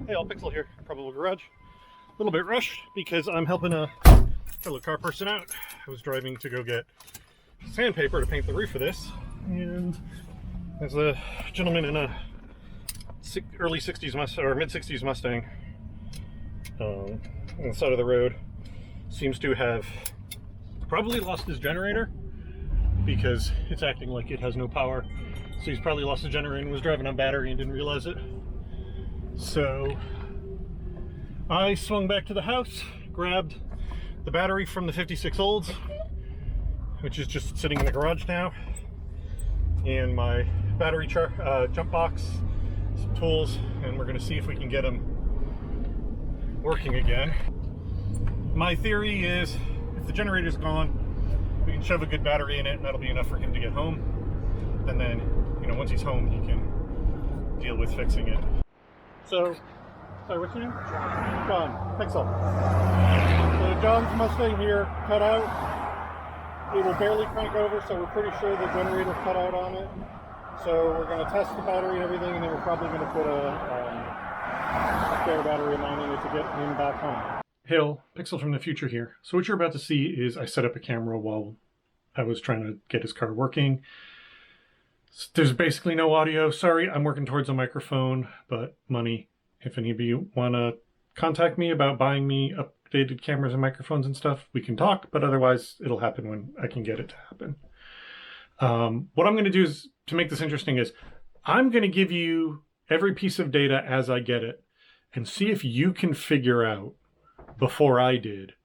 Hey, all, Pixel here, Probable Garage. A little bit rushed because I'm helping a fellow car person out. I was driving to go get sandpaper to paint the roof of this, and there's a gentleman in a early 60s Mustang, or mid 60s Mustang, on the side of the road. Seems to have probably lost his generator because it's acting like it has no power. So he's probably lost the generator and was driving on battery and didn't realize it. So I swung back to the house, grabbed the battery from the 56 olds, which is just sitting in the garage now, and my battery jump box, some tools, and we're going to see if we can get them working again. My theory is if the generator's gone, we can shove a good battery in it and that'll be enough for him to get home, and then, you know, once he's home he can deal with fixing it. So, sorry, what's your name? John. Pixel. So John's Mustang here cut out. It will barely crank over, so we're pretty sure the generator cut out on it. So we're going to test the battery and everything, and then we're probably going to put a spare battery of mine in it to get him back home. Hey, Pixel from the future here. So what you're about to see is I set up a camera while I was trying to get his car working. There's basically no audio. Sorry, I'm working towards a microphone, but money. If any of you want to contact me about buying me updated cameras and microphones and stuff, we can talk, but otherwise it'll happen when I can get it to happen. What I'm going to do is, to make this interesting, is I'm going to give you every piece of data as I get it and see if you can figure out, before I did,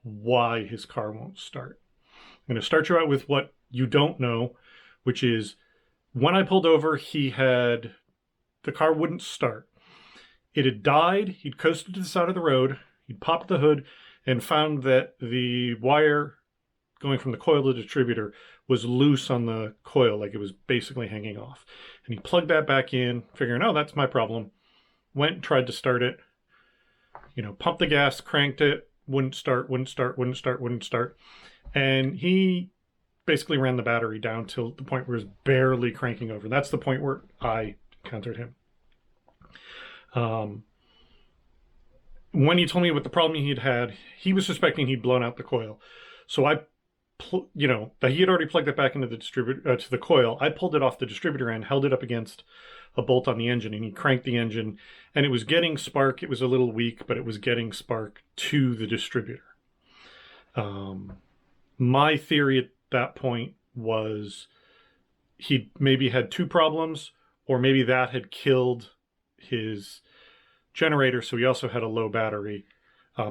why his car won't start. I'm going to start you out with what you don't know, which is when I pulled over, the car wouldn't start. It had died. He'd coasted to the side of the road. He'd popped the hood and found that the wire going from the coil to the distributor was loose on the coil, like it was basically hanging off. And he plugged that back in, figuring, oh, that's my problem. Went and tried to start it. You know, pumped the gas, cranked it, wouldn't start. And he basically ran the battery down till the point where it was barely cranking over. That's the point where I encountered him. When he told me what the problem he'd had, he was suspecting he'd blown out the coil. So that he had already plugged it back into the distributor, to the coil. I pulled it off the distributor end, held it up against a bolt on the engine, and he cranked the engine, and it was getting spark. It was a little weak, but it was getting spark to the distributor. My theory at that point was he maybe had two problems, or maybe that had killed his generator, so he also had a low battery.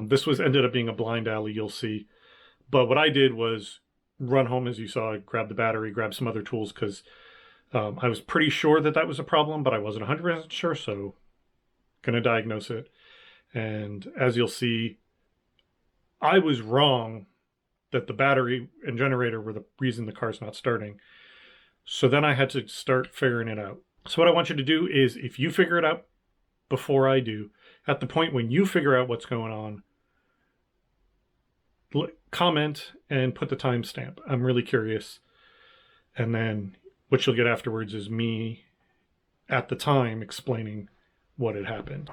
This ended up being a blind alley, you'll see. But what I did was run home, as you saw, grab the battery, grab some other tools, because I was pretty sure that was a problem, but I wasn't 100% sure, so going to diagnose it. And as you'll see, I was wrong that the battery and generator were the reason the car's not starting. So then I had to start figuring it out. So what I want you to do is, if you figure it out before I do, at the point when you figure out what's going on, comment and put the timestamp. I'm really curious. And then what you'll get afterwards is me at the time explaining what had happened.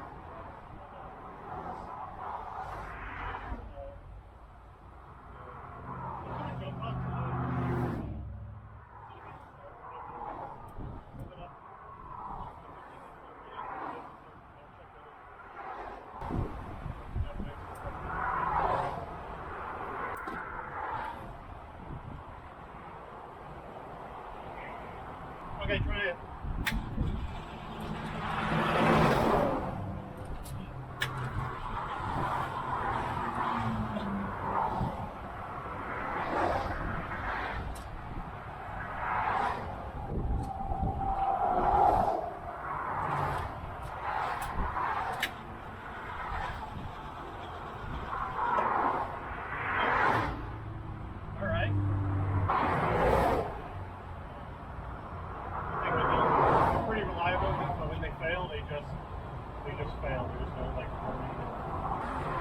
Okay, try it.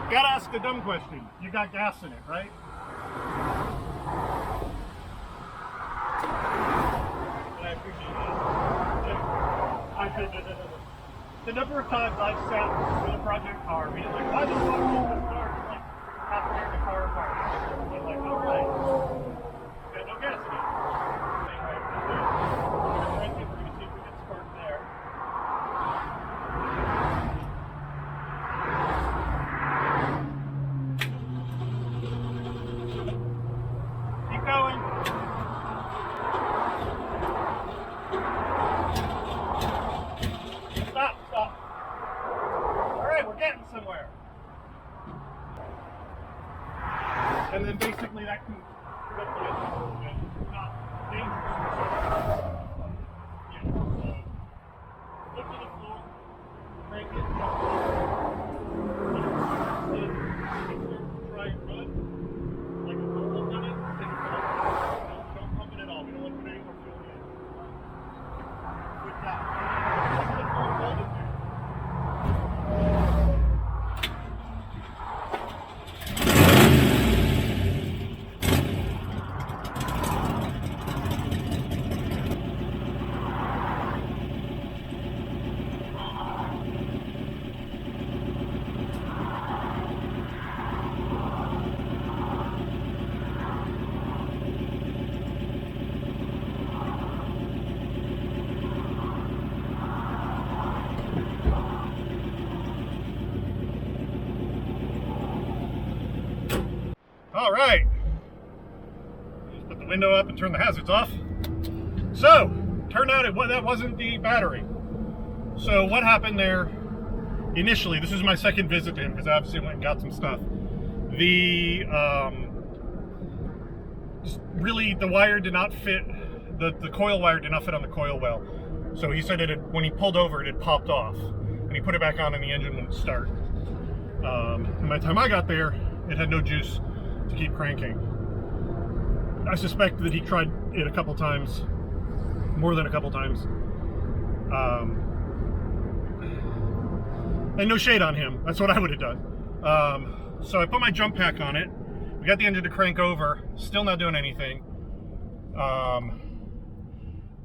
Gotta ask a dumb question. You got gas in it, right? I appreciate that. the number of times I've sat with a project car, being like, why does it not start? Like, half tearing the car apart. I'm like, all right, got no gas in it. Anyway, we're going to see if we can spark there. Keep going. Stop. Alright, we're getting somewhere. And then basically that can get the engine a little bit. Not dangerous. Yeah, so look to the floor, crank it, try and run like a normal done it, then don't pump it at all. We don't want to put any more fuel in. With that. Look to the floor, hold it there. All right, just put the window up and turn the hazards off. So, turned out that wasn't the battery. So what happened there initially, this is my second visit to him because I obviously went and got some stuff. The wire did not fit, the coil wire did not fit on the coil well. So he said when he pulled over, it had popped off. And he put it back on and the engine wouldn't start. And by the time I got there, it had no juice to keep cranking. I suspect that he tried it a couple times, more than a couple times. And no shade on him, that's what I would have done. So I put my jump pack on it, we got the engine to crank over, still not doing anything.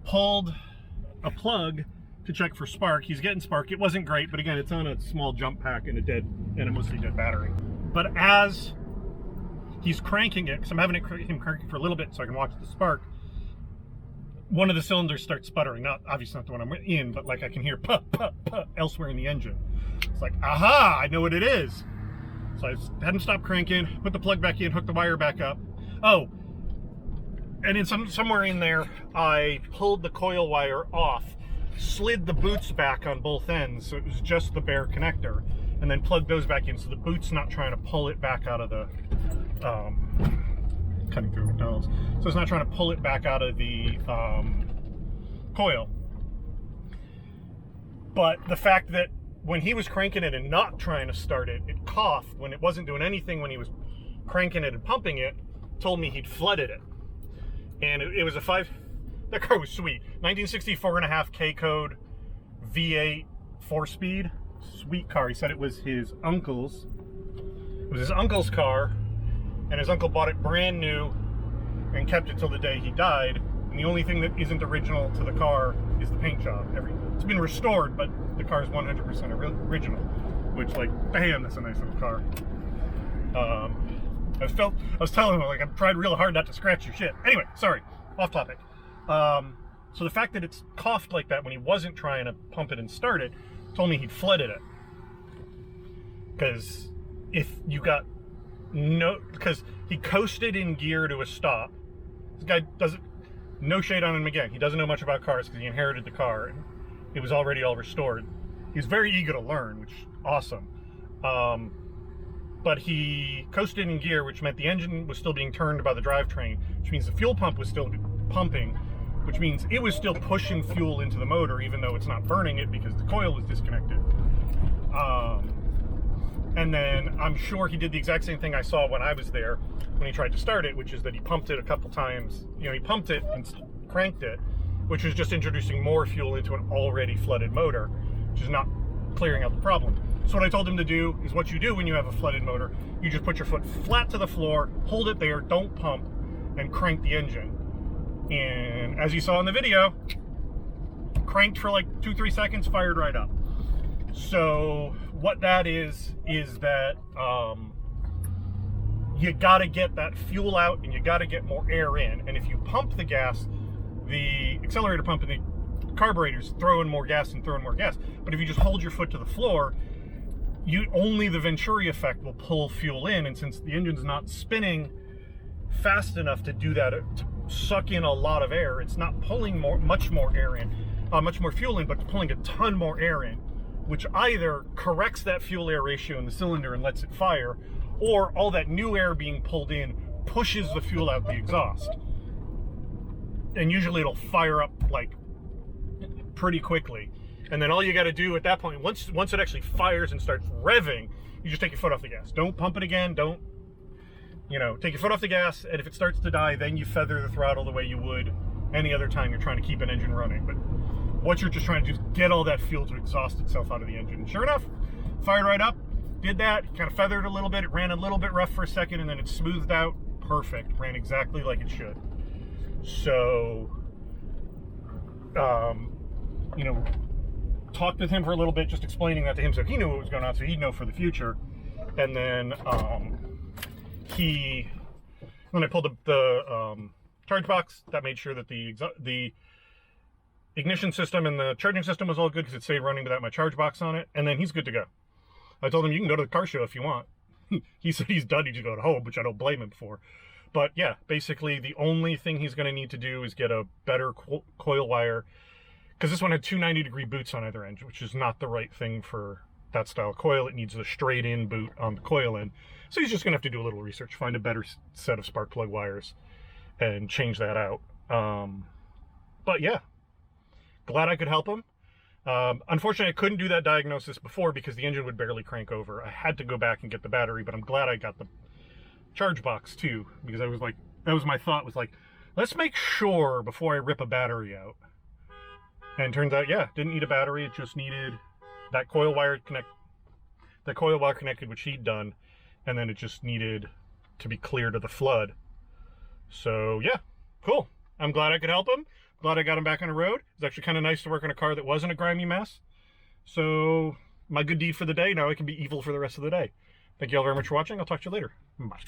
Pulled a plug to check for spark. He's getting spark. It wasn't great, but again, it's on a small jump pack and a mostly dead battery. But as he's cranking it, because I'm having him cranking for a little bit so I can watch the spark, one of the cylinders starts sputtering. Obviously not the one I'm in, but like I can hear puh, puh, puh elsewhere in the engine. It's like, aha, I know what it is. So I had him stop cranking, put the plug back in, hook the wire back up. Oh, and in somewhere in there, I pulled the coil wire off, slid the boots back on both ends, so it was just the bare connector, and then plugged those back in so the boot's not trying to pull it back out of the cutting through McDonald's. So it's not trying to pull it back out of the coil. But the fact that when he was cranking it and not trying to start it, it coughed when it wasn't doing anything when he was cranking it and pumping it, told me he'd flooded it. And it was that car was sweet. 1960 4.5 K code V8 4-speed. Sweet car. He said it was his uncle's. It was his uncle's car, and his uncle bought it brand new and kept it till the day he died. And the only thing that isn't original to the car is the paint job. It's been restored, but the car is 100% original. Which, like, damn, that's a nice little car. I was telling him, like, I've tried real hard not to scratch your shit. Anyway, sorry, off topic. So the fact that it's coughed like that when he wasn't trying to pump it and start it, told me he'd flooded it. Because if you got because he coasted in gear to a stop. This guy doesn't, no shade on him again. He doesn't know much about cars because he inherited the car and it was already all restored. He's very eager to learn, which is awesome. But he coasted in gear, which meant the engine was still being turned by the drivetrain, which means the fuel pump was still pumping, which means it was still pushing fuel into the motor, even though it's not burning it because the coil was disconnected. And then I'm sure he did the exact same thing I saw when I was there when he tried to start it, which is that he pumped it a couple times. You know, he pumped it and cranked it, which was just introducing more fuel into an already flooded motor, which is not clearing out the problem. So what I told him to do is what you do when you have a flooded motor. You just put your foot flat to the floor, hold it there, don't pump, and crank the engine. And as you saw in the video, cranked for like 2-3 seconds, fired right up. So what that is that you got to get that fuel out and you got to get more air in. And if you pump the gas, the accelerator pump and the carburetor's throwing more gas and throwing more gas. But if you just hold your foot to the floor, only the Venturi effect will pull fuel in. And since the engine's not spinning fast enough to do that, to suck in a lot of air, it's not pulling much more air in, much more fuel in, but it's pulling a ton more air in, which either corrects that fuel air ratio in the cylinder and lets it fire, or all that new air being pulled in pushes the fuel out the exhaust. And usually it'll fire up like pretty quickly. And then all you got to do at that point, once it actually fires and starts revving, you just take your foot off the gas. Don't pump it again. Don't, take your foot off the gas. And if it starts to die, then you feather the throttle the way you would any other time you're trying to keep an engine running. But what you're just trying to do is get all that fuel to exhaust itself out of the engine. And sure enough, fired right up. Did that, kind of feathered a little bit. It ran a little bit rough for a second, and then it smoothed out. Perfect. Ran exactly like it should. So, talked with him for a little bit, just explaining that to him so he knew what was going on, so he'd know for the future. And then when I pulled the charge box, that made sure that the ignition system and the charging system was all good because it stayed running without my charge box on it. And then he's good to go. I told him, you can go to the car show if you want. He said he's done, he just go to home, which I don't blame him for. But yeah, basically the only thing he's going to need to do is get a better coil wire, because this one had two 90-degree boots on either end, which is not the right thing for that style of coil. It needs a straight-in boot on the coil end. So he's just going to have to do a little research, find a better set of spark plug wires, and change that out. But yeah, glad I could help him. Unfortunately, I couldn't do that diagnosis before because the engine would barely crank over. I had to go back and get the battery, but I'm glad I got the charge box too, because I was like, that was my thought, was like, let's make sure before I rip a battery out. And turns out, yeah, didn't need a battery. It just needed that coil wire connected, which he'd done, and then it just needed to be cleared of the flood. So yeah, cool. I'm glad I could help him. Glad I got him back on the road. It's actually kind of nice to work on a car that wasn't a grimy mess. So my good deed for the day. Now I can be evil for the rest of the day. Thank you all very much for watching. I'll talk to you later. Bye.